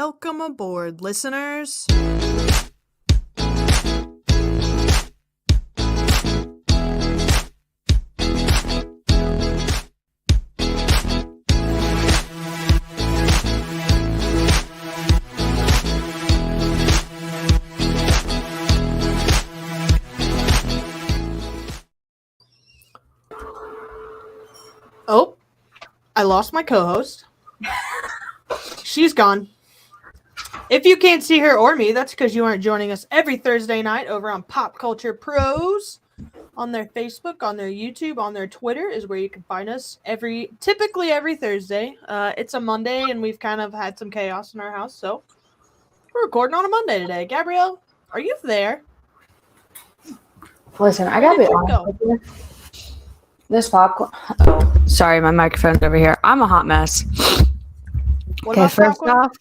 Welcome aboard, listeners. Oh, I lost my co-host. She's gone. If you can't see her or me, that's because you aren't joining us every Thursday night over on Pop Culture Pros. On their Facebook, on their YouTube, on their Twitter is where you can find us typically every Thursday. It's a Monday and we've kind of had some chaos in our house, so we're recording on a Monday today. Gabrielle, are you there? Listen, I gotta be honest with you. This popcorn. Oh, sorry, my microphone's over here. I'm a hot mess. Okay, first off,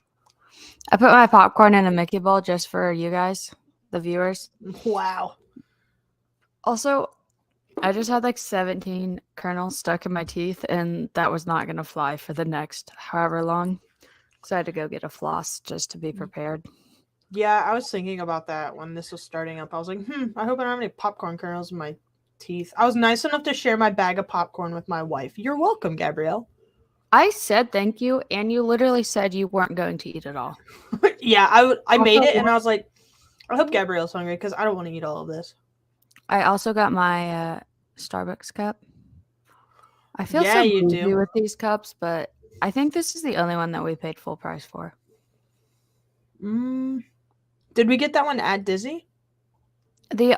I put my popcorn in a Mickey bowl just for you guys, the viewers. Wow. Also, I just had like 17 kernels stuck in my teeth, and that was not gonna fly for the next however long. So I had to go get a floss just to be prepared. Yeah, I was thinking about that when this was starting up. I was like, I hope I don't have any popcorn kernels in my teeth. I was nice enough to share my bag of popcorn with my wife. You're welcome, Gabrielle. I said thank you, and you literally said you weren't going to eat it all. Yeah, I made it, and I was like, I hope Gabrielle's hungry because I don't want to eat all of this. I also got my Starbucks cup. I feel Yeah, so you bougie do. with these cups, but I think this is the only one that we paid full price for. Did we get that one at Disney?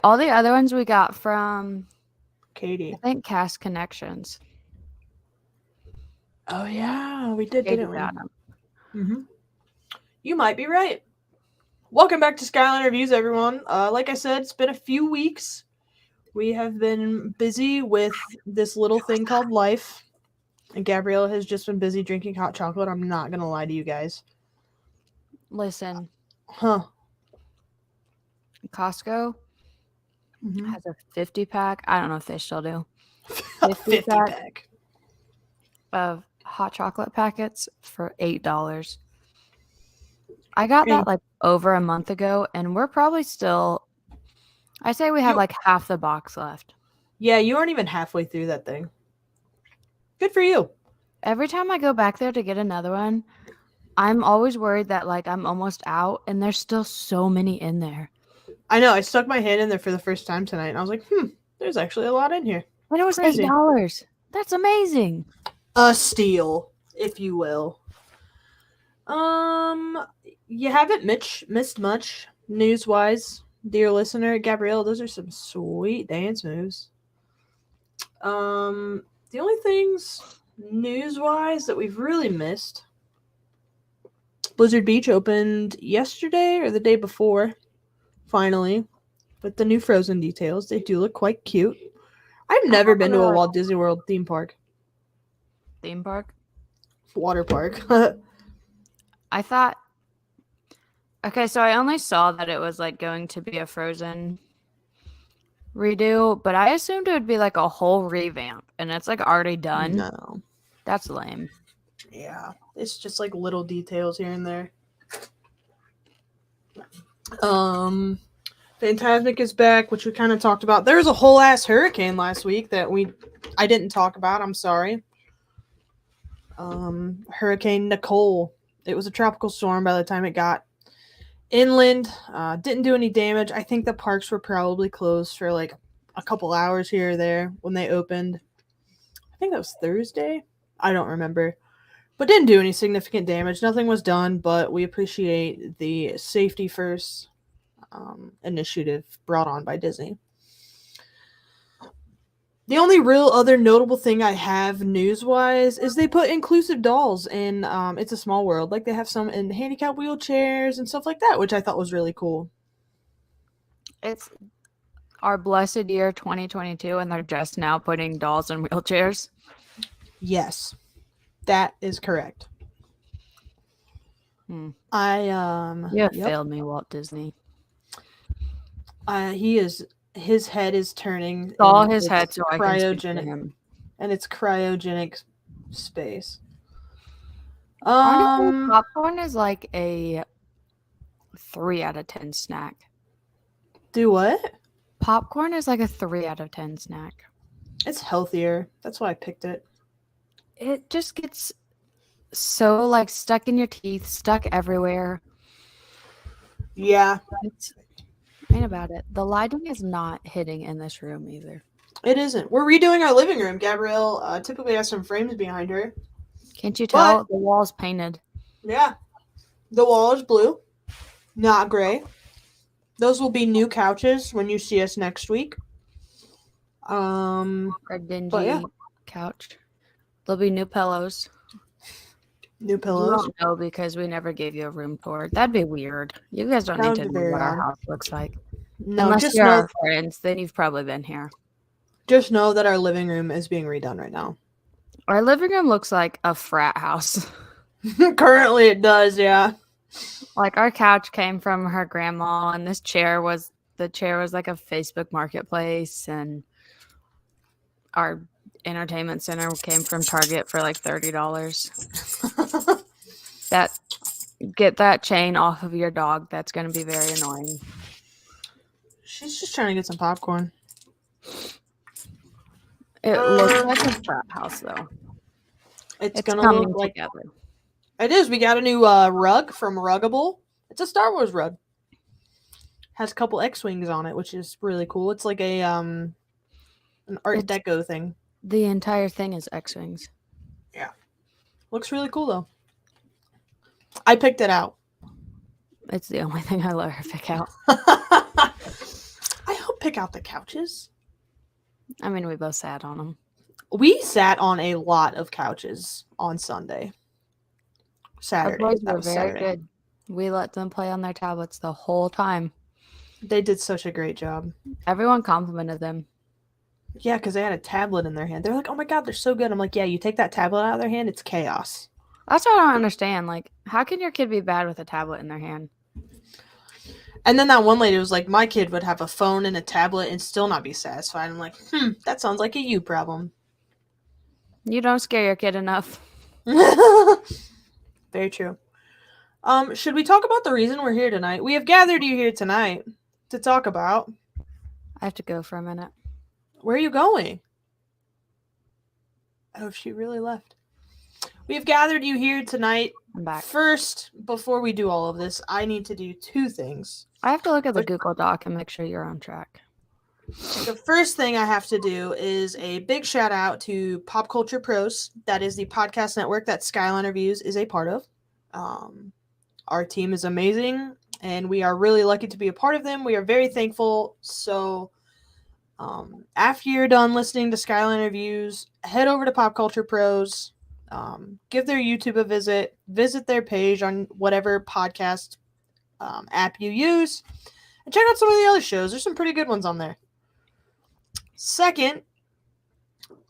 All the other ones we got from Katie. I think Cast Connections. Oh yeah, we did, didn't we? Mm-hmm. You might be right. Welcome back to Skyliner Reviews, everyone. Like I said, it's been a few weeks. We have been busy with this little thing called life. And Gabrielle has just been busy drinking hot chocolate. I'm not going to lie to you guys. Listen. Costco has a 50-pack. I don't know if they still do. 50 pack of hot chocolate packets for $8. I got that like over a month ago, and we're probably still, I say we have like half the box left. Yeah, you aren't even halfway through that thing. Good for you. Every time I go back there to get another one, I'm always worried that like I'm almost out, and there's still so many in there. I know. I stuck my hand in there for the first time tonight, and I was like, there's actually a lot in here. And it was $8. That's amazing. A steal, if you will. You haven't missed much news-wise, dear listener. Gabrielle, those are some sweet dance moves. The only things news-wise that we've really missed, Blizzard Beach opened yesterday or the day before, finally, with the new Frozen details. They do look quite cute. I've never been to a Walt Disney World theme park. Theme park? Water park. I thought... Okay, so I only saw that it was like going to be a Frozen redo, but I assumed it would be like a whole revamp, and it's like already done. No. That's lame. Yeah, it's just like little details here and there. Fantasmic is back, which we kind of talked about. There was a whole ass hurricane last week that I didn't talk about. I'm sorry. Hurricane Nicole. It was a tropical storm by the time it got inland. Didn't do any damage. I think the parks were probably closed for like a couple hours here or there when they opened. I think that was Thursday. I don't remember. But didn't do any significant damage. Nothing was done, but we appreciate the safety first initiative brought on by Disney. The only real other notable thing I have news-wise is they put inclusive dolls in It's a Small World. Like they have some in handicap wheelchairs and stuff like that, which I thought was really cool. It's our blessed year 2022, and they're just now putting dolls in wheelchairs. Yes, that is correct. You have failed me, Walt Disney. His head is turning. All his head, so I can speak to him. And it's cryogenic space. Honestly, popcorn is like a 3 out of 10 snack. Do what? Popcorn is like a 3 out of 10 snack. It's healthier. That's why I picked it. It just gets so like stuck in your teeth, stuck everywhere. Yeah. It's ain't about it. The lighting is not hitting in this room either. It isn't. We're redoing our living room. Gabrielle typically has some frames behind her. Can't you tell the wall's painted? Yeah. The wall is blue, not gray. Those will be new couches when you see us next week. Our dingy couch. There'll be new pillows. New You pillows. don't know because we never gave you a room tour. That'd be weird. You guys don't need to know what our house looks like. No, unless just you're know. Our friends, then you've probably been here. Just know that our living room is being redone right now. Our living room looks like a frat house. Currently, it does. Yeah. Like our couch came from her grandma, and the chair was like a Facebook Marketplace, and our entertainment center came from Target for like $30. Get that chain off of your dog. That's going to be very annoying. She's just trying to get some popcorn. It looks like a frat house, though. It's gonna look like together. It is. We got a new rug from Ruggable. It's a Star Wars rug. Has a couple X-wings on it, which is really cool. It's like a an Art Deco thing. The entire thing is X-wings. Yeah, looks really cool though. I picked it out. It's the only thing I let her pick out. I help pick out the couches. I mean, we both sat on them. We sat on a lot of couches on Sunday. Saturday. Our boys were very good. We let them play on their tablets the whole time. They did such a great job. Everyone complimented them. Yeah, because they had a tablet in their hand. They're like, oh my God, they're so good. I'm like, yeah, you take that tablet out of their hand, it's chaos. That's what I don't understand. Like, how can your kid be bad with a tablet in their hand? And then that one lady was like, my kid would have a phone and a tablet and still not be satisfied. I'm like, that sounds like a you problem. You don't scare your kid enough. Very true. Should we talk about the reason we're here tonight? We have gathered you here tonight to talk about. I have to go for a minute. Where are you going? Oh, she really left. We have gathered you here tonight. I'm back. First, before we do all of this, I need to do two things. I have to look at the Google Doc and make sure you're on track. The first thing I have to do is a big shout out to Pop Culture Pros. That is the podcast network that Skyliner Views is a part of. Our team is amazing, and we are really lucky to be a part of them. We are very thankful. So after you're done listening to Skyliner Views, head over to Pop Culture Pros. Give their YouTube a visit their page on whatever podcast app you use, and check out some of the other shows. There's some pretty good ones on there. Second,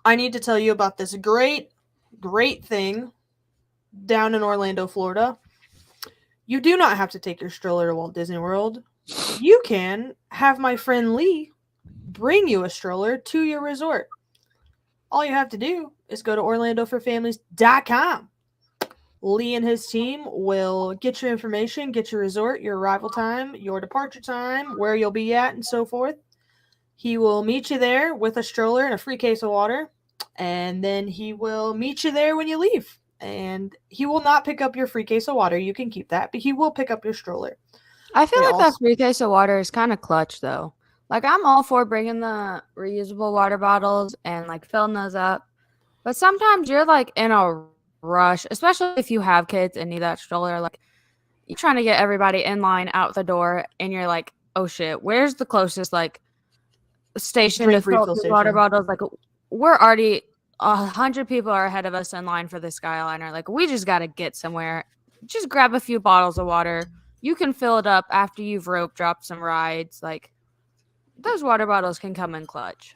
I need to tell you about this great thing down in Orlando, Florida. You do not have to take your stroller to Walt Disney World. You can have my friend Lee bring you a stroller to your resort. All you have to do is go to orlandoforfamilies.com. Lee and his team will get your information, get your resort, your arrival time, your departure time, where you'll be at, and so forth. He will meet you there with a stroller and a free case of water, and then he will meet you there when you leave. And he will not pick up your free case of water. You can keep that, but he will pick up your stroller. I feel like that free case of water is kind of clutch, though. Like, I'm all for bringing the reusable water bottles and, like, filling those up. But sometimes you're, like, in a rush, especially if you have kids and need that stroller. Like, you're trying to get everybody in line out the door, and you're like, oh, shit, where's the closest, like, station to fill the water bottles? Like, we're already 100 people are ahead of us in line for the Skyliner. Like, we just got to get somewhere. Just grab a few bottles of water. You can fill it up after you've rope dropped some rides. Like, those water bottles can come in clutch.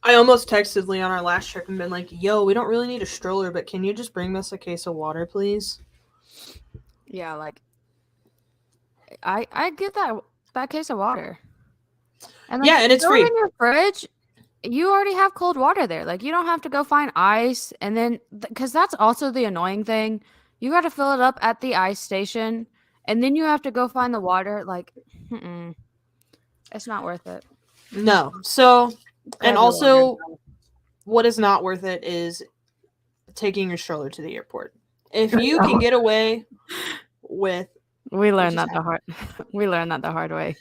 I almost texted Lee on our last trip and been like, yo, we don't really need a stroller, but can you just bring us a case of water, please? Yeah, like, I get that case of water. And yeah, and it's free. In your fridge, you already have cold water there. Like, you don't have to go find ice. And then, because that's also the annoying thing. You got to fill it up at the ice station, and then you have to go find the water. Like, it's not worth it. No. So, Grab and your also, water. what is not worth it is taking your stroller to the airport. If you can get away with, We learned that the hard way.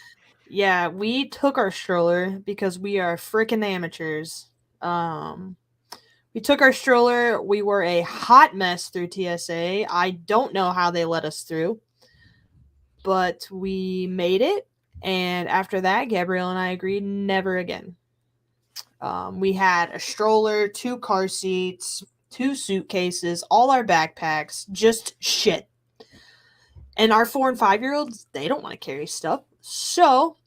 Yeah, we took our stroller because we are freaking amateurs. We took our stroller. We were a hot mess through TSA. I don't know how they let us through, but we made it. And after that, Gabrielle and I agreed never again. We had a stroller, 2 car seats, 2 suitcases, all our backpacks, just shit. And our 4 and 5-year-olds, they don't want to carry stuff. So,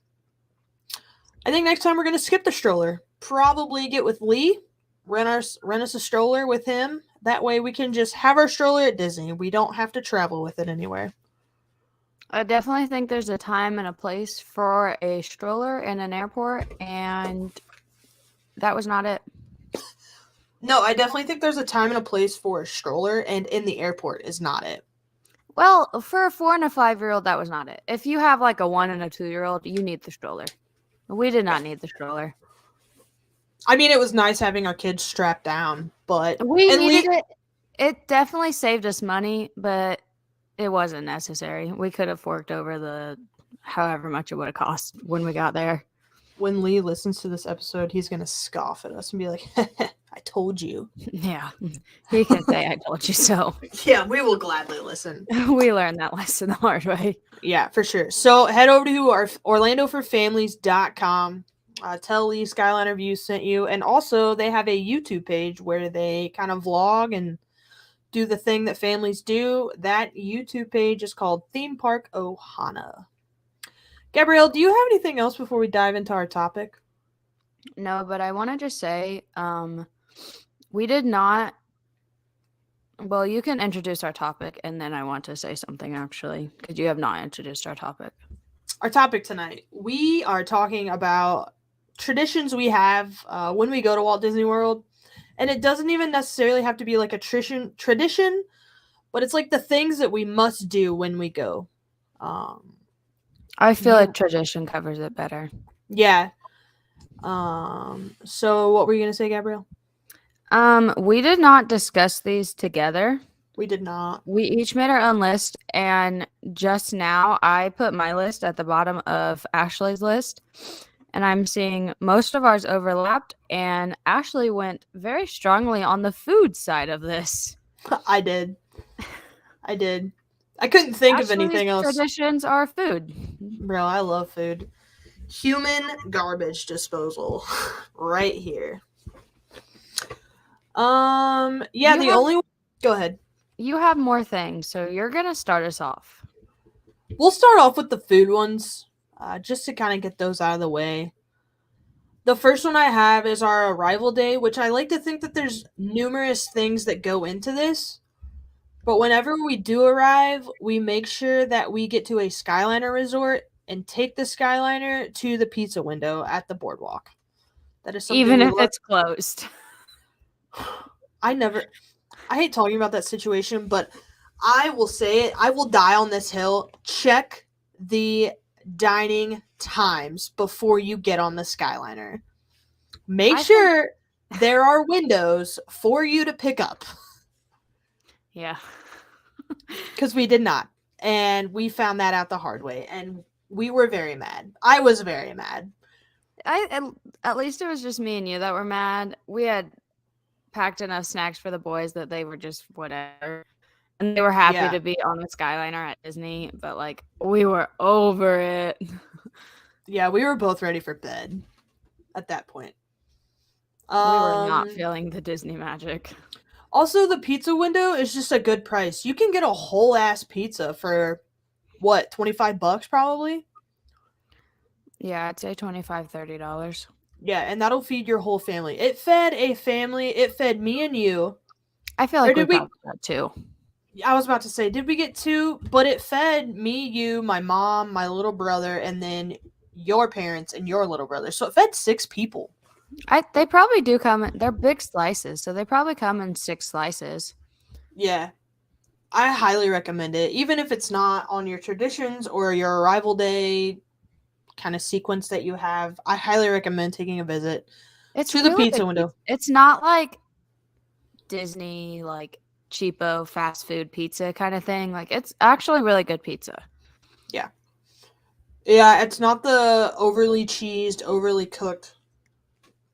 I think next time we're going to skip the stroller. Probably get with Lee, rent us a stroller with him. That way we can just have our stroller at Disney. We don't have to travel with it anywhere. I definitely think there's a time and a place for a stroller in an airport, and that was not it. No, I definitely think there's a time and a place for a stroller, and in the airport is not it. Well, for a 4 and a 5-year-old, that was not it. If you have like a 1 and a 2-year-old, you need the stroller. We did not need the stroller. I mean, it was nice having our kids strapped down, but we needed it. It definitely saved us money, but it wasn't necessary. We could have forked over the however much it would have cost when we got there. When Lee listens to this episode, he's going to scoff at us and be like, I told you. Yeah, he can say, I told you so. Yeah, we will gladly listen. We learned that lesson the hard way. Yeah, for sure. So head over to our OrlandoForFamilies.com. Tell Lee Skyliner Views sent you. And also, they have a YouTube page where they kind of vlog and do the thing that families do. That YouTube page is called Theme Park Ohana. Gabrielle, do you have anything else before we dive into our topic? No, but I want to just say, we did not. Well, you can introduce our topic, and then I want to say something actually, because you have not introduced our topic. Our topic tonight, we are talking about traditions we have when we go to Walt Disney World. And it doesn't even necessarily have to be like a tradition, but it's like the things that we must do when we go. I feel like tradition covers it better. Yeah. So what were you going to say, Gabrielle? We did not discuss these together. We did not. We each made our own list, and just now I put my list at the bottom of Ashley's list, and I'm seeing most of ours overlapped, and Ashley went very strongly on the food side of this. I did. I couldn't think of anything else. Traditions are food. Bro, I love food. Human garbage disposal. Right here. Yeah, Go ahead. You have more things, so you're going to start us off. We'll start off with the food ones, just to kind of get those out of the way. The first one I have is our arrival day, which I like to think that there's numerous things that go into this. But whenever we do arrive, we make sure that we get to a Skyliner resort and take the Skyliner to the pizza window at the boardwalk. That is something even if it's closed. I hate talking about that situation, but I will say it. I will die on this hill. Check the dining times before you get on the Skyliner. Make sure there are windows for you to pick up. Yeah. Because we did not. And we found that out the hard way. And we were very mad. I was very mad. At least it was just me and you that were mad. We had packed enough snacks for the boys that they were just whatever. And they were happy to be on the Skyliner at Disney. But, like, we were over it. Yeah, we were both ready for bed at that point. We were not feeling the Disney magic. Also, the pizza window is just a good price. You can get a whole ass pizza for, what, $25 probably? Yeah, I'd say $25, $30. Yeah, and that'll feed your whole family. It fed a family. It fed me and you. I feel like we got two. I was about to say, did we get 2? But it fed me, you, my mom, my little brother, and then your parents and your little brother. So it fed 6 people. They probably do come in. They're big slices, so they probably come in 6 slices. Yeah. I highly recommend it, even if it's not on your traditions or your arrival day kind of sequence that you have. I highly recommend taking a visit to the pizza window. It's not like Disney, like cheapo fast food pizza kind of thing. Like it's actually really good pizza. Yeah. Yeah, it's not the overly cheesed, overly cooked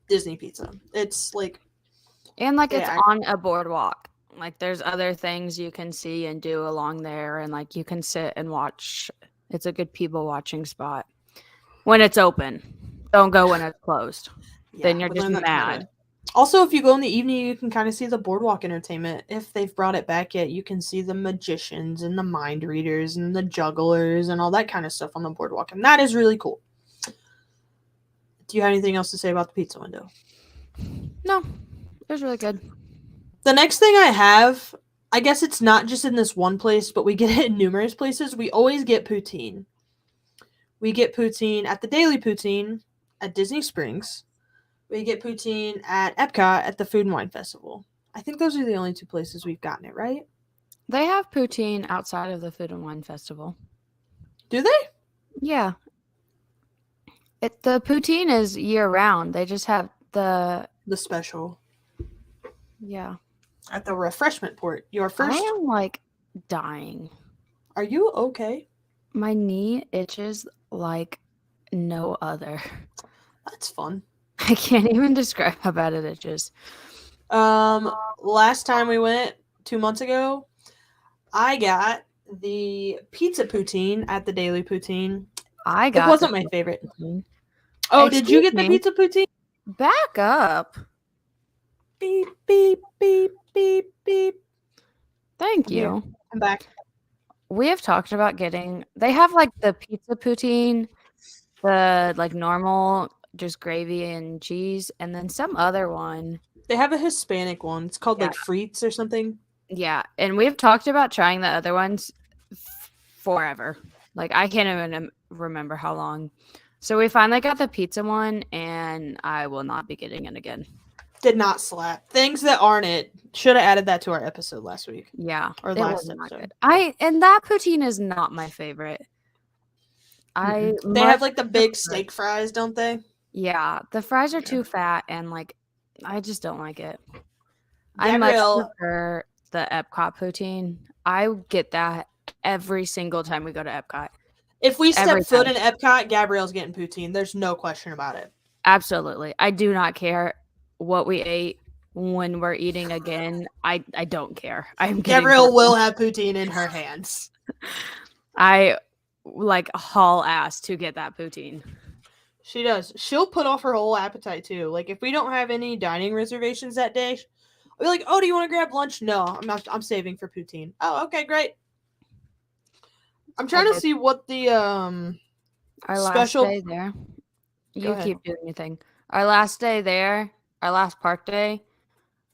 Disney pizza. It's like and like it's on a boardwalk. Like there's other things you can see and do along there, and like you can sit and watch. It's a good people watching spot when it's open. Don't go when it's closed. Then you're just mad. Also, if you go in the evening, you can kind of see the boardwalk entertainment. If they've brought it back yet, you can see the magicians and the mind readers and the jugglers and all that kind of stuff on the boardwalk. And that is really cool. Do you have anything else to say about the pizza window? No, it was really good. The next thing I have, I guess it's not just in this one place, but we get it in numerous places. We always get poutine. We get poutine at the Daily Poutine at Disney Springs. We get poutine at Epcot at the Food and Wine Festival. I think those are the only two places we've gotten it, right? They have poutine outside of the Food and Wine Festival. Do they? Yeah. The poutine is year round. They just have the special. Yeah. At the refreshment port. Your first. I am like dying. Are you okay? My knee itches like no other. That's fun. I can't even describe how bad it itches. Last time we went 2 months ago, I got the pizza poutine at the Daily Poutine. It wasn't my favorite. Poutine. Oh, did you get the pizza poutine? Back up. Beep, beep, beep, beep, beep. Thank you. I'm back. We have talked about they have like the pizza poutine, the like normal, just gravy and cheese, and then some other one. They have a Hispanic one. It's called like frites or something. Yeah, and we've talked about trying the other ones forever. Like I can't even remember how long. So we finally got the pizza one, and I will not be getting it again. Did not slap. Things that aren't it. Should have added that to our episode last week. Yeah. Or last episode. And that poutine is not my favorite. They have like the big steak fries, don't they? Yeah. The fries are too fat, and like I just don't like it. Gabrielle, I much prefer the Epcot poutine. I get that every single time we go to Epcot. If we step foot in Epcot, Gabrielle's getting poutine. There's no question about it. Absolutely. I do not care what we ate when we're eating again. I don't care. Gabrielle will have poutine in her hands. I like haul ass to get that poutine. She does. She'll put off her whole appetite too. Like if we don't have any dining reservations that day, I'll be like, "Oh, do you want to grab lunch?" No, I'm not. I'm saving for poutine. Oh, okay, great. I'm trying to see what the our special last day there. You keep doing your thing. Our last day there, our last park day,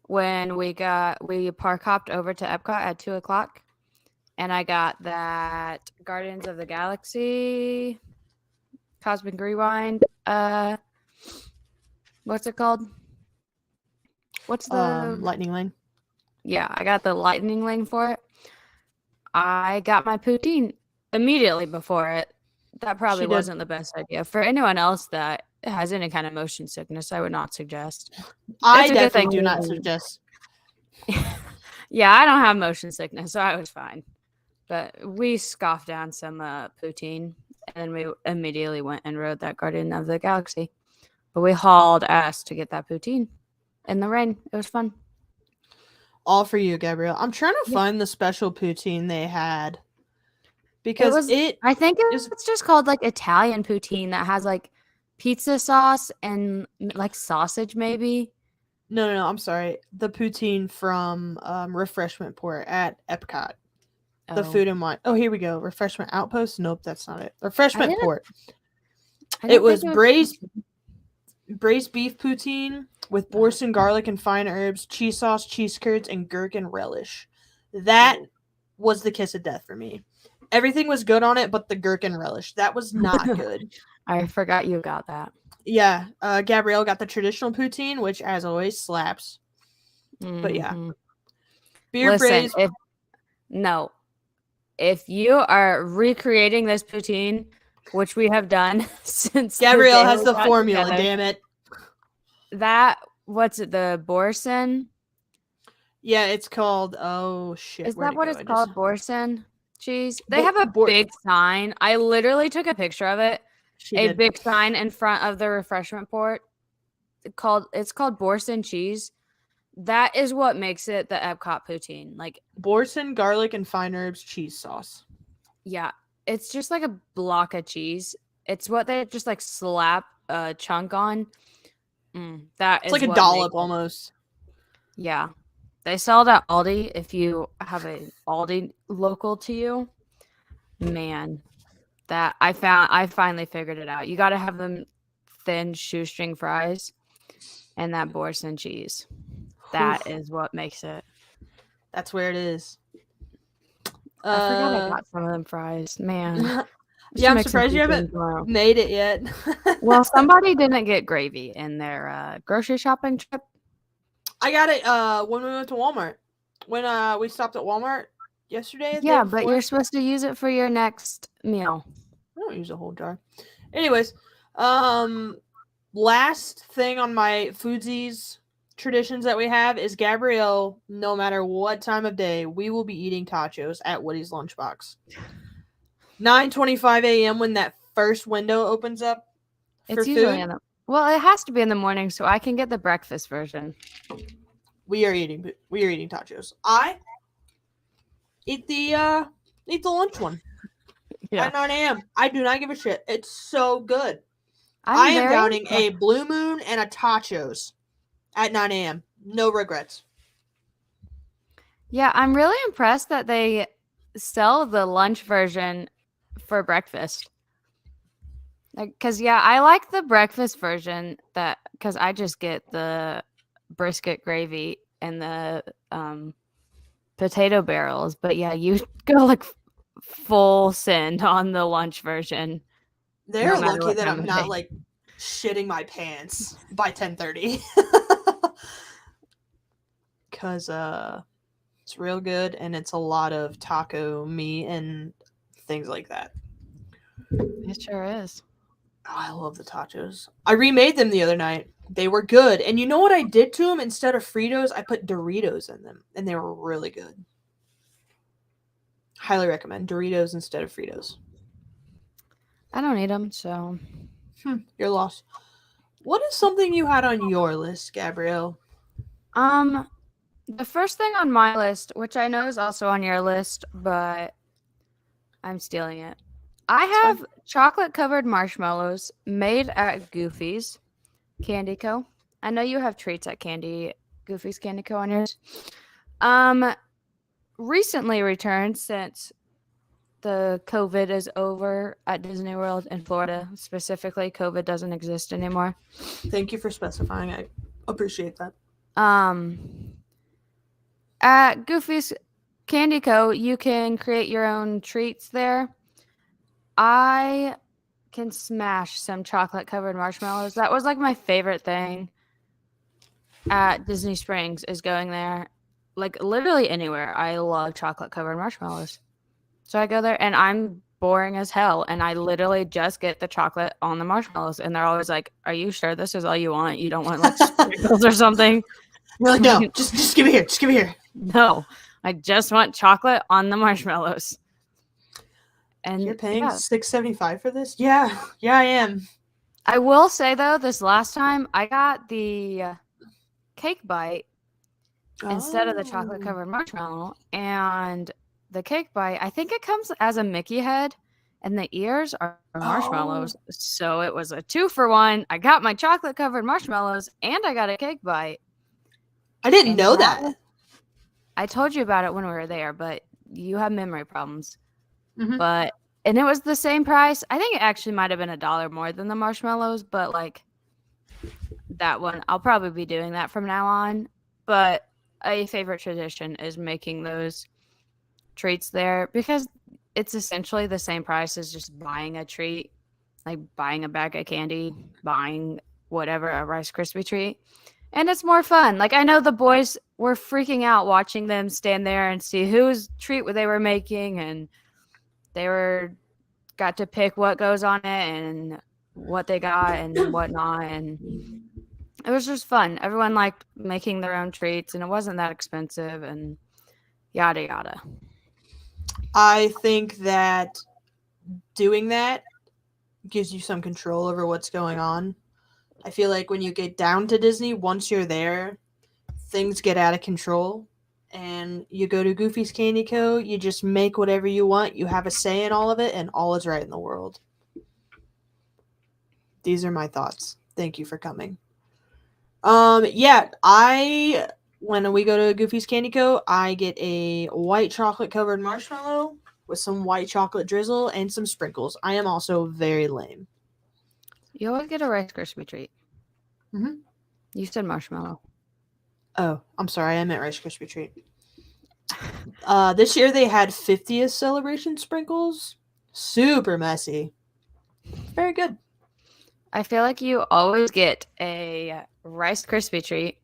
when we park hopped over to Epcot at 2:00, and I got that Guardians of the Galaxy Cosmic Rewind. What's it called? What's the lightning lane? Yeah, I got the lightning lane for it. I got my poutine immediately before it. That probably wasn't the best idea. For anyone else that has any kind of motion sickness, I would not suggest. I definitely do not suggest. Yeah, I don't have motion sickness, so I was fine. But we scoffed down some poutine, and then we immediately went and rode that Guardian of the Galaxy. But we hauled ass to get that poutine in the rain. It was fun. All for you, Gabrielle. I'm trying to find the special poutine they had. Because I think it's just called like Italian poutine that has like pizza sauce and like sausage maybe. No, I'm sorry. The poutine from Refreshment Port at Epcot. The Food and Wine. Oh, here we go. Refreshment Outpost. Nope, that's not it. Refreshment Port. It was braised beef poutine with boursin garlic and fine herbs, cheese sauce, cheese curds, and gherkin relish. That was the kiss of death for me. Everything was good on it, but the gherkin relish. That was not good. I forgot you got that. Yeah. Gabrielle got the traditional poutine, which, as always, slaps. Mm-hmm. But yeah. Beer braised. No. If you are recreating this poutine, which we have done since Gabrielle has the formula, damn it. What's it, the Borson? Yeah, it's called, oh shit. Is that what it's called, Borson cheese? They have a big sign. I literally took a picture of it. Big sign in front of the refreshment port. It's called Borson cheese. That is what makes it the Epcot poutine. Like Borson garlic and fine herbs cheese sauce. Yeah, it's just like a block of cheese. It's what they just like slap a chunk on. It's like a dollop almost. Yeah. They sell it at Aldi if you have an Aldi local to you. Man, that I finally figured it out. You got to have them thin shoestring fries and that Borson cheese. That is what makes it. That's where it is. I forgot I got some of them fries. Man. Yeah, I'm surprised you haven't made it yet. Well, somebody didn't get gravy in their grocery shopping trip. I got it when we went to Walmart. When we stopped at Walmart yesterday. Yeah, but you're supposed to use it for your next meal. I don't use a whole jar. Anyways, last thing on my foodsies traditions that we have is Gabrielle, no matter what time of day, we will be eating tacos at Woody's Lunchbox. 9:25 a.m. when that first window opens up for it's usually food. Well, it has to be in the morning so I can get the breakfast version. We are eating tacos. I eat the lunch one. Yeah. At 9 a.m. I do not give a shit. It's so good. I am downing a Blue Moon and a tacos at 9 a.m. No regrets. Yeah, I'm really impressed that they sell the lunch version for breakfast. Because, I like the breakfast version because I just get the brisket gravy and the potato barrels. But, you go like full send on the lunch version. They're lucky that I'm not like shitting my pants by 10:30. Because it's real good and it's a lot of taco meat and things like that. It sure is. Oh, I love the tacos. I remade them the other night. They were good. And you know what I did to them? Instead of Fritos, I put Doritos in them. And they were really good. Highly recommend Doritos instead of Fritos. I don't eat them, so. You're lost. What is something you had on your list, Gabrielle? The first thing on my list, which I know is also on your list, but I'm stealing it. I have chocolate-covered marshmallows made at Goofy's Candy Co. I know you have treats at Goofy's Candy Co. on yours. Recently returned since the COVID is over at Disney World in Florida. Specifically, COVID doesn't exist anymore. Thank you for specifying. I appreciate that. At Goofy's Candy Co., you can create your own treats there. I can smash some chocolate-covered marshmallows. That was like my favorite thing at Disney Springs is going there. Like literally anywhere. I love chocolate-covered marshmallows. So I go there and I'm boring as hell. And I literally just get the chocolate on the marshmallows. And they're always like, are you sure this is all you want? You don't want like sprinkles or something? You're like, no, just give it here. Just give it here. No, I just want chocolate on the marshmallows. And you're paying $6.75 for this? Yeah, I am. I will say though, this last time I got the cake bite instead of the chocolate covered marshmallow, and the cake bite, I think it comes as a Mickey head, and the ears are marshmallows. So it was a 2-for-1. I got my chocolate covered marshmallows, and I got a cake bite. I didn't know that. I told you about it when we were there, but you have memory problems. Mm-hmm. And it was the same price. I think it actually might have been $1 more than the marshmallows, but like that one, I'll probably be doing that from now on. But a favorite tradition is making those treats there because it's essentially the same price as just buying a treat, like buying a bag of candy, buying whatever, a Rice Krispie treat. And it's more fun. Like, I know the boys were freaking out watching them stand there and see whose treat they were making, and they got to pick what goes on it and what they got and whatnot. And it was just fun. Everyone liked making their own treats, and it wasn't that expensive, and yada yada. I think that doing that gives you some control over what's going on. I feel like when you get down to Disney, once you're there, things get out of control. And you go to Goofy's Candy Co., you just make whatever you want. You have a say in all of it, and all is right in the world. These are my thoughts. Thank you for coming. Yeah, when we go to Goofy's Candy Co., I get a white chocolate covered marshmallow with some white chocolate drizzle and some sprinkles. I am also very lame. You always get a Rice Krispie treat. Mm-hmm. You said marshmallow. Oh, I'm sorry. I meant Rice Krispie treat. This year they had 50th celebration sprinkles. Super messy. Very good. I feel like you always get a Rice Krispie treat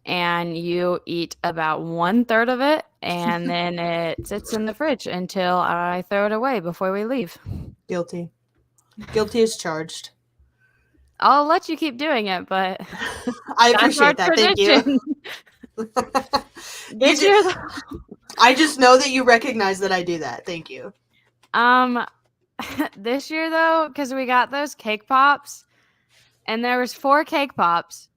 and you eat about 1/3 of it, and then it sits in the fridge until I throw it away before we leave. Guilty. Guilty as charged. I'll let you keep doing it, but I appreciate that. Thank you. This year, I just know that you recognize that I do that. Thank you. This year though, because we got those cake pops, and there was 4 cake pops,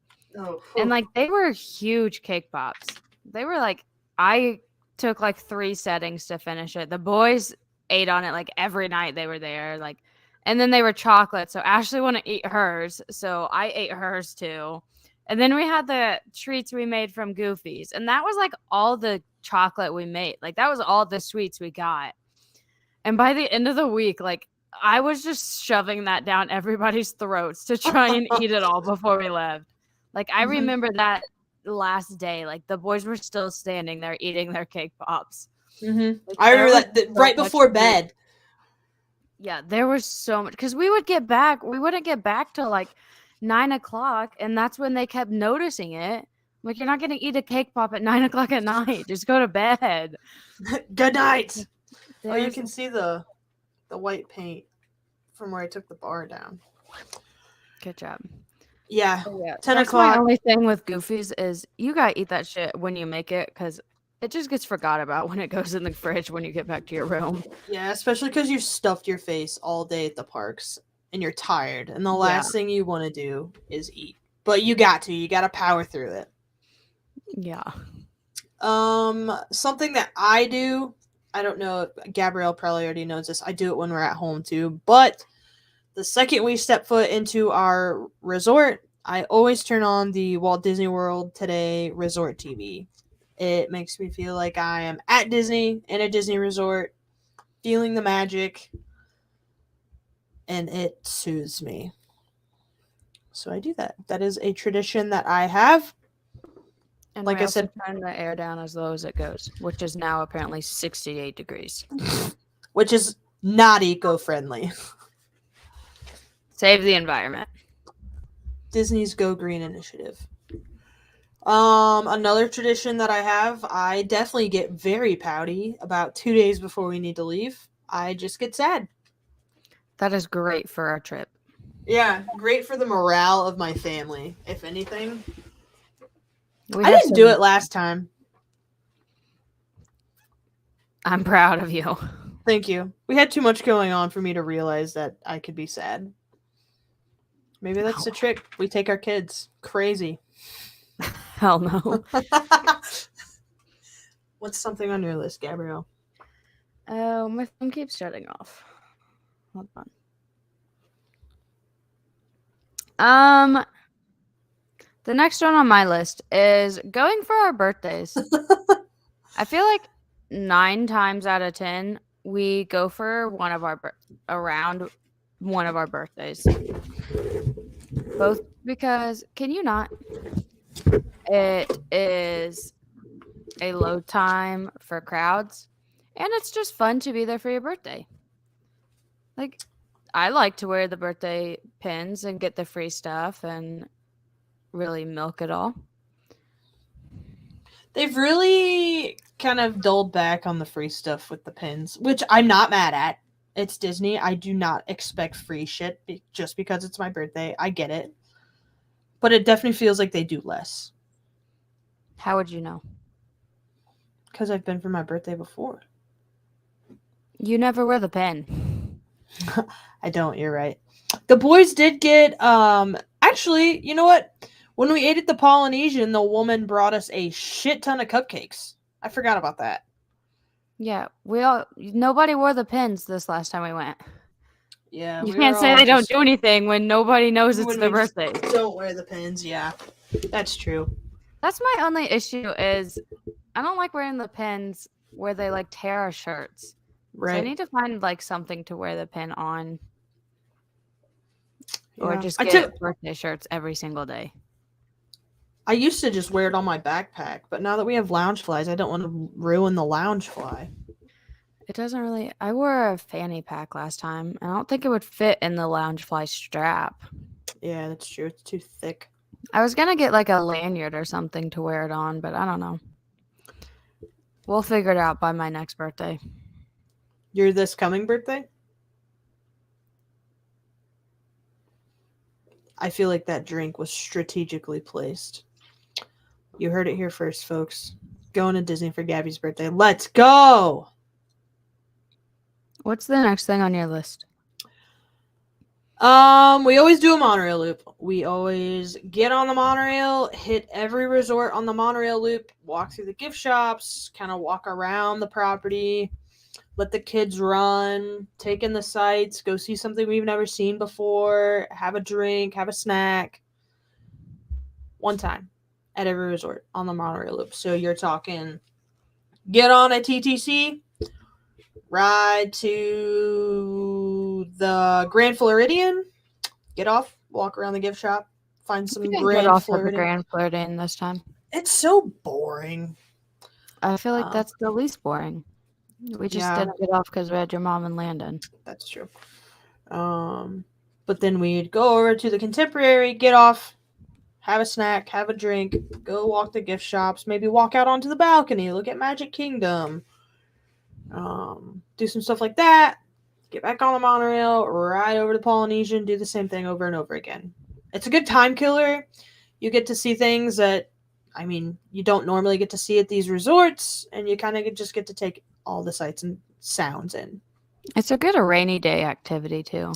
and like they were huge cake pops. They were like, I took like 3 settings to finish it. The boys ate on it like every night they were there, like, and then they were chocolate. So Ashley wanted to eat hers, so I ate hers too. And then we had the treats we made from Goofy's, and that was like all the chocolate we made. Like that was all the sweets we got. And by the end of the week, like I was just shoving that down everybody's throats to try and eat it all before we left. Like I remember that last day, like the boys were still standing there eating their cake pops. Like, I remember that right before bed. Yeah, there was so much, because we wouldn't get back till like 9 o'clock, and that's when they kept noticing it. Like, you're not going to eat a cake pop at 9 o'clock at night. Just go to bed. Good night. Oh, you can see the white paint from where I took the bar down. Good job. Yeah. 10 that's o'clock. My only thing with Goofy's is you got to eat that shit when you make it, because it just gets forgot about when it goes in the fridge when you get back to your room. Yeah, especially because you've stuffed your face all day at the parks and you're tired, and the last thing you want to do is eat. But you got to power through it. Yeah. Something that I do, I don't know if Gabrielle probably already knows this. I do it when we're at home too. But the second we step foot into our resort, I always turn on the Walt Disney World Today Resort TV. It makes me feel like I am at Disney, in a Disney resort, feeling the magic, and it soothes me. So I do that. That is a tradition that I have. And like I said, turn the air down as low as it goes, which is now apparently 68 degrees. Which is not eco-friendly. Save the environment. Disney's Go Green initiative. Another tradition that I have, I definitely get very pouty about 2 days before we need to leave. I just get sad. That is great for our trip. Yeah, great for the morale of my family, if anything. I didn't do it last time. I'm proud of you. Thank you. We had too much going on for me to realize that I could be sad. Maybe that's the trick. We take our kids. Crazy. Hell no. What's something on your list, Gabrielle? Oh, my phone keeps shutting off. Hold on. The next one on my list is going for our birthdays. I feel like 9 times out of 10 we go for around one of our birthdays. Both because, can you not? It is a low time for crowds, and it's just fun to be there for your birthday. Like, I like to wear the birthday pins and get the free stuff, and really milk it all. They've really kind of dulled back on the free stuff with the pins, which I'm not mad at. It's Disney. I do not expect free shit just because it's my birthday. I get it. But it definitely feels like they do less. How would you know? Because I've been for my birthday before. You never wear the pin. I don't, you're right. The boys did get, actually, you know what? When we ate at the Polynesian, the woman brought us a shit ton of cupcakes. I forgot about that. Yeah, nobody wore the pins this last time we went. Yeah, you can't say they don't do anything when nobody knows it's their birthday. Don't wear the pins, yeah. That's true. That's my only issue is I don't like wearing the pins where they like tear our shirts. Right. So I need to find like something to wear the pin on. Yeah. Or just get birthday shirts every single day. I used to just wear it on my backpack, but now that we have lounge flies, I don't want to ruin the lounge fly. It doesn't really... I wore a fanny pack last time. I don't think it would fit in the lounge fly strap. Yeah, that's true. It's too thick. I was going to get like a lanyard or something to wear it on, but I don't know. We'll figure it out by my next birthday. Your this coming birthday? I feel like that drink was strategically placed. You heard it here first, folks. Going to Disney for Gabbie's birthday. Let's go! What's the next thing on your list? We always do a monorail loop. We always get on the monorail, hit every resort on the monorail loop, walk through the gift shops, kind of walk around the property, let the kids run, take in the sights, go see something we've never seen before, have a drink, have a snack. One time at every resort on the monorail loop. So you're talking get on a TTC, ride to the Grand Floridian, get off, walk around the gift shop, find some Grand Floridian this time. It's so boring. I feel like that's the least boring. We just didn't get off because we had your mom and Landon. That's true. But then we'd go over to the Contemporary, get off, have a snack, have a drink, go walk the gift shops, maybe walk out onto the balcony, look at Magic Kingdom, do some stuff like that, get back on the monorail, ride over to Polynesian, do the same thing over and over again. It's a good time killer. You get to see things that, I mean, you don't normally get to see at these resorts, and you kind of just get to take all the sights and sounds in. It's a good rainy day activity, too.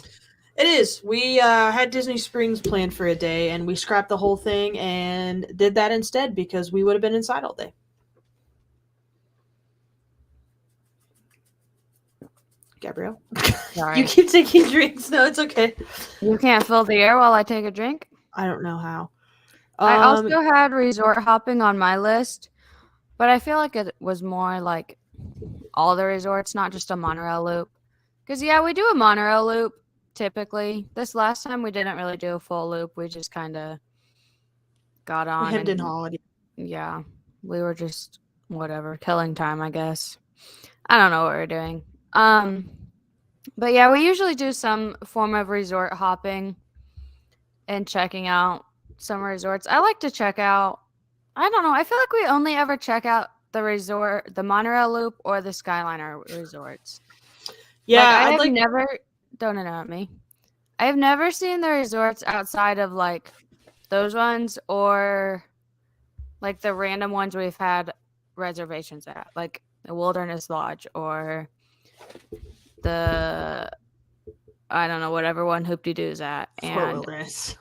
It is. We had Disney Springs planned for a day, and we scrapped the whole thing and did that instead because we would have been inside all day. Gabrielle? Sorry. You keep taking drinks. No, it's okay. You can't fill the air while I take a drink? I don't know how. I also had resort hopping on my list, but I feel like it was more like all the resorts, not just a monorail loop. Because, we do a monorail loop. Typically, this last time we didn't really do a full loop. We just kind of got on. Hemmed and hawed. Yeah, we were just killing time, I guess. I don't know what we're doing. But yeah, we usually do some form of resort hopping and checking out some resorts. I like to check out. I don't know. I feel like we only ever check out the resort, the monorail loop, or the Skyliner resorts. Yeah, I've never. Don't interrupt me. I've never seen the resorts outside of like those ones or like the random ones we've had reservations at, like the Wilderness Lodge or the I don't know, whatever one Hoop-de-Doo's at. And Wilderness.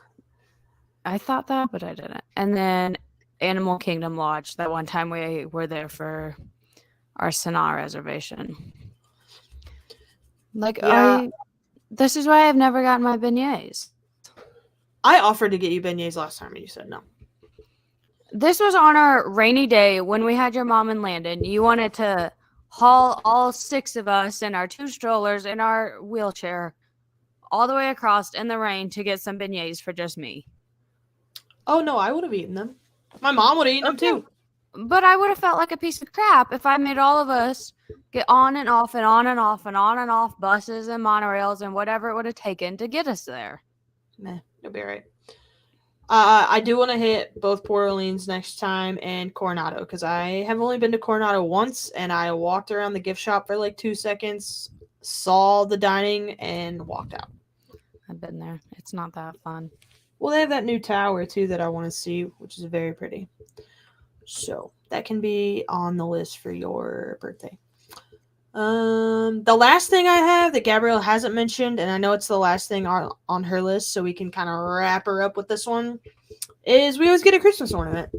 I thought that, but I didn't. And then Animal Kingdom Lodge, that one time we were there for our Sanaa reservation. This is why I've never gotten my beignets. I offered to get you beignets last time, and you said no. This was on our rainy day when we had your mom and Landon. You wanted to haul all 6 of us in our 2 strollers in our wheelchair all the way across in the rain to get some beignets for just me. Oh, no, I would have eaten them. My mom would have eaten them, too. But I would have felt like a piece of crap if I made all of us get on and off and on and off and on and off buses and monorails and whatever it would have taken to get us there. Meh, you'll be all right. I do want to hit both Port Orleans next time and Coronado because I have only been to Coronado once, and I walked around the gift shop for like 2 seconds, saw the dining, and walked out. I've been there. It's not that fun. Well, they have that new tower too that I want to see, which is very pretty. So that can be on the list for your birthday. The last thing I have that Gabrielle hasn't mentioned, and I know it's the last thing on her list, so we can kind of wrap her up with this one, is we always get a Christmas ornament.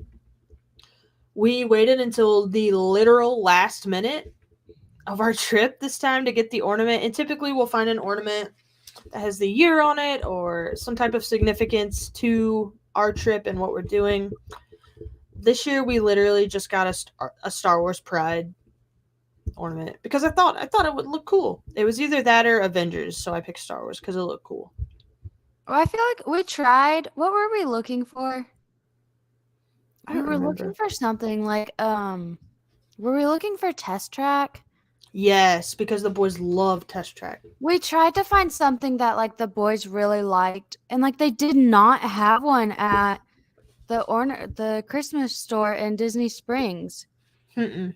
We waited until the literal last minute of our trip this time to get the ornament, and typically we'll find an ornament that has the year on it or some type of significance to our trip and what we're doing. This year we literally just got a Star Wars Pride ornament because I thought it would look cool. It was either that or Avengers, so I picked Star Wars because it looked cool. Well, I feel like we tried. What were we looking for? I don't remember. Looking for something like were we looking for Test Track? Yes, because the boys love Test Track. We tried to find something that like the boys really liked, and like they did not have one at the Christmas store in Disney Springs. Mm-mm.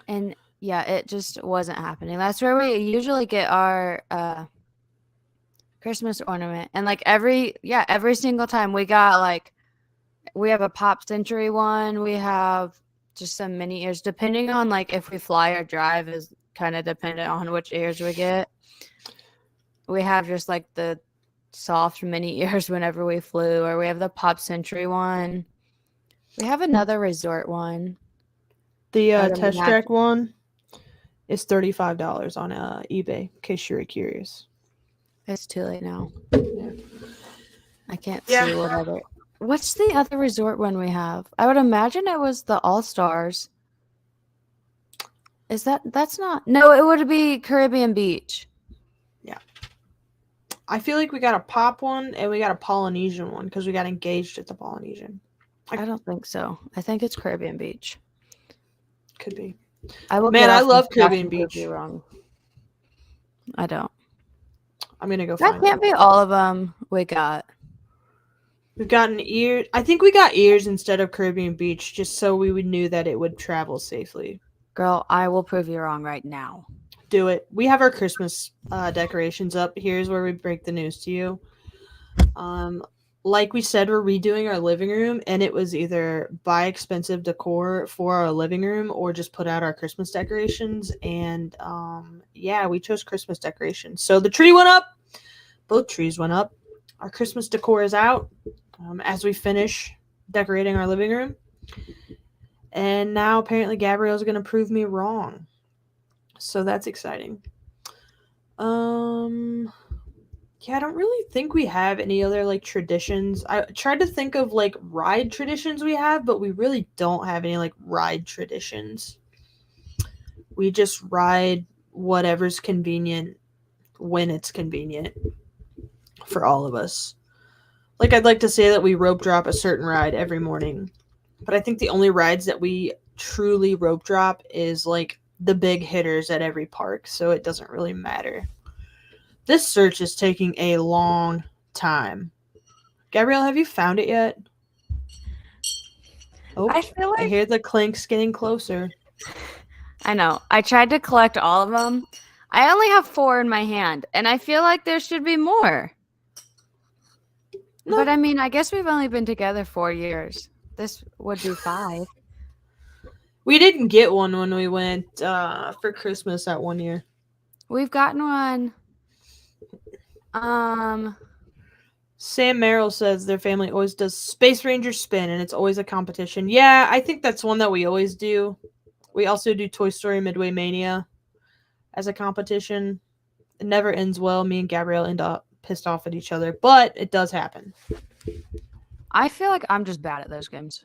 And yeah, it just wasn't happening. That's where we usually get our Christmas ornament. And like every single time we got like, we have a Pop Century one. We have just some mini ears, depending on like if we fly or drive is kind of dependent on which ears we get. We have just like the soft mini ears whenever we flew, or we have the Pop Century one. We have another resort one. The Test Track one is $35 on eBay, in case you're curious. It's too late now. Yeah. I can't see what other. What's the other resort one we have? I would imagine it was the All Stars. Is that's not? No, it would be Caribbean Beach. Yeah. I feel like we got a Pop one and we got a Polynesian one because we got engaged at the Polynesian. I don't think so. I think it's Caribbean Beach. Could be. I love Caribbean Beach. Be wrong. I don't. I'm gonna go. That can't be all of them. We got. We've gotten ears. I think we got ears instead of Caribbean Beach, just so we knew that it would travel safely. Girl, I will prove you wrong right now. Do it. We have our Christmas decorations up. Here's where we break the news to you. Like we said, we're redoing our living room, and it was either buy expensive decor for our living room or just put out our Christmas decorations. And we chose Christmas decorations. So the tree went up. Both trees went up. Our Christmas decor is out as we finish decorating our living room. And now apparently Gabrielle's going to prove me wrong. So that's exciting. Yeah, I don't really think we have any other like traditions. I tried to think of like ride traditions we have, but we really don't have any like ride traditions. We just ride whatever's convenient when it's convenient for all of us. Like I'd like to say that we rope drop a certain ride every morning, but I think the only rides that we truly rope drop is like the big hitters at every park, so it doesn't really matter. This search is taking a long time. Gabrielle, have you found it yet? Oh, I feel like I hear the clinks getting closer. I know. I tried to collect all of them. I only have 4 in my hand, and I feel like there should be more. No. But I mean, I guess we've only been together 4 years. This would be 5. We didn't get one when we went for Christmas that one year. We've gotten one. Sam Merrill says their family always does Space Ranger spin, and it's always a competition. Yeah, I think that's one that we always do. We also do Toy Story Midway Mania as a competition. It never ends well. Me and Gabrielle end up pissed off at each other, but it does happen. I feel like I'm just bad at those games.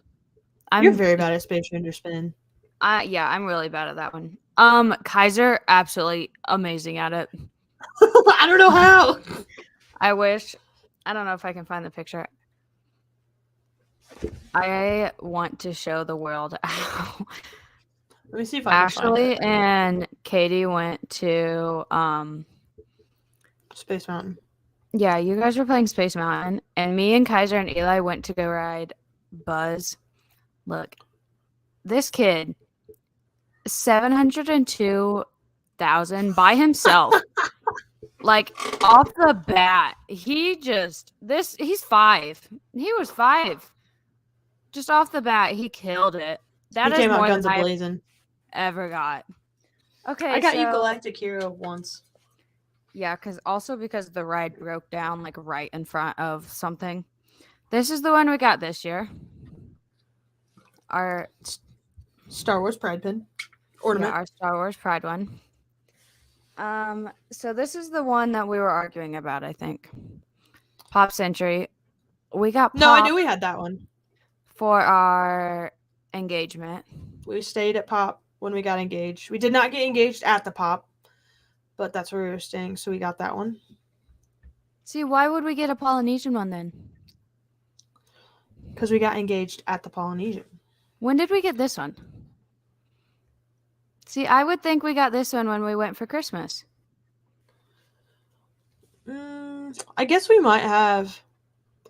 You're very bad at Space Ranger spin. Yeah, I'm really bad at that one. Kaiser, absolutely amazing at it. I don't know how. I wish. I don't know if I can find the picture. I want to show the world how Let me see if I can find Ashley it. and Katie went to Space Mountain. Yeah, you guys were playing Space Mountain, and me and Kaiser and Eli went to go ride Buzz. Look, this kid, 702,000 by himself. Like off the bat, he's 5. He was 5. Just off the bat, he killed it. That He is came out more guns than I a-blazing. ever got. Okay, I got so, you Galactic Hero once. Yeah, because the ride broke down like right in front of something. This is the one we got this year. Our Star Wars Pride Pin ornament. Yeah, our Star Wars Pride one. So this is the one that we were arguing about, I think. Pop Century. We got Pop No, I knew we had that one. For our engagement. We stayed at Pop when we got engaged. We did not get engaged at the Pop, but that's where we were staying, so we got that one. See, why would we get a Polynesian one then? Because we got engaged at the Polynesian. When did we get this one? See, I would think we got this one when we went for Christmas. I guess we might have.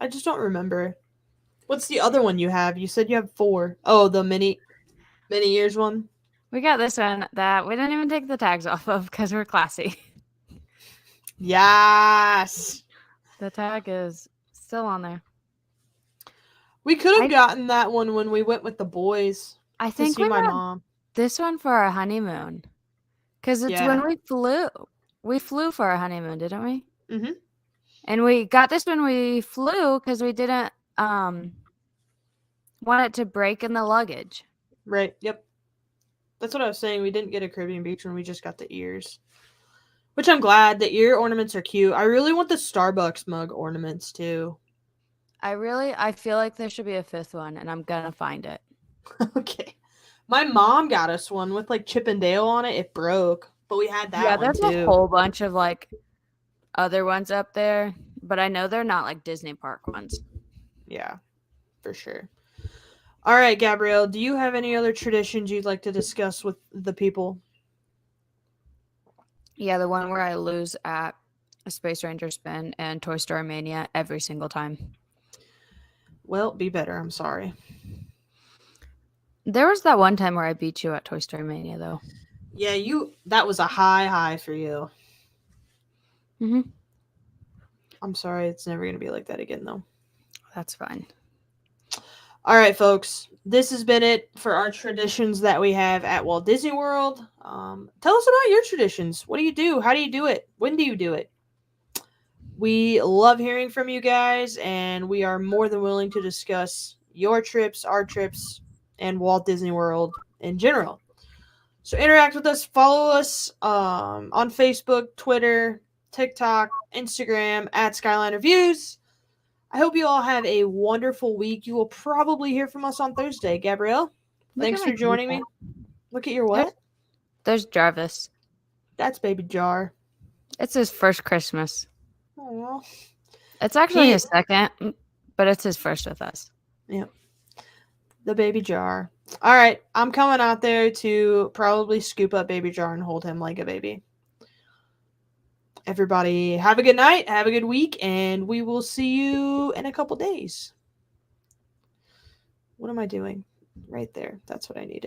I just don't remember. What's the other one you have? You said you have 4. Oh, the many years one? We got this one that we didn't even take the tags off of because we're classy. Yes! The tag is still on there. We could have gotten that one when we went with the boys. I think to see my mom. This one for our honeymoon. Because it's when we flew. We flew for our honeymoon, didn't we? Mm-hmm. And we got this when we flew because we didn't want it to break in the luggage. Right, yep. That's what I was saying. We didn't get a Caribbean Beach one. We just got the ears. Which I'm glad. The ear ornaments are cute. I really want the Starbucks mug ornaments, too. I feel like there should be a 5th one, and I'm going to find it. Okay. My mom got us one with, like, Chip and Dale on it. It broke. But we had that one, too. Yeah, there's a whole bunch of, like, other ones up there. But I know they're not, like, Disney Park ones. Yeah, for sure. All right, Gabrielle, do you have any other traditions you'd like to discuss with the people? Yeah, the one where I lose at a Space Ranger spin and Toy Story Mania every single time. Well, be better. I'm sorry. There was that one time where I beat you at Toy Story Mania, though. Yeah, that was a high for you. Mm-hmm. I'm sorry. It's never going to be like that again, though. That's fine. All right, folks. This has been it for our traditions that we have at Walt Disney World. Tell us about your traditions. What do you do? How do you do it? When do you do it? We love hearing from you guys, and we are more than willing to discuss your trips, our trips, and Walt Disney World in general. So interact with us. Follow us on Facebook, Twitter, TikTok, Instagram, at Skyliner Views. I hope you all have a wonderful week. You will probably hear from us on Thursday. Gabrielle, thanks for joining me. Look at your what? There's Jarvis. That's Baby Jar. It's his first Christmas. Aww. It's actually his second, but it's his first with us. Yep. The Baby Jar. All right. I'm coming out there to probably scoop up Baby Jar and hold him like a baby. Everybody, have a good night. Have a good week. And we will see you in a couple days. What am I doing? Right there. That's what I needed.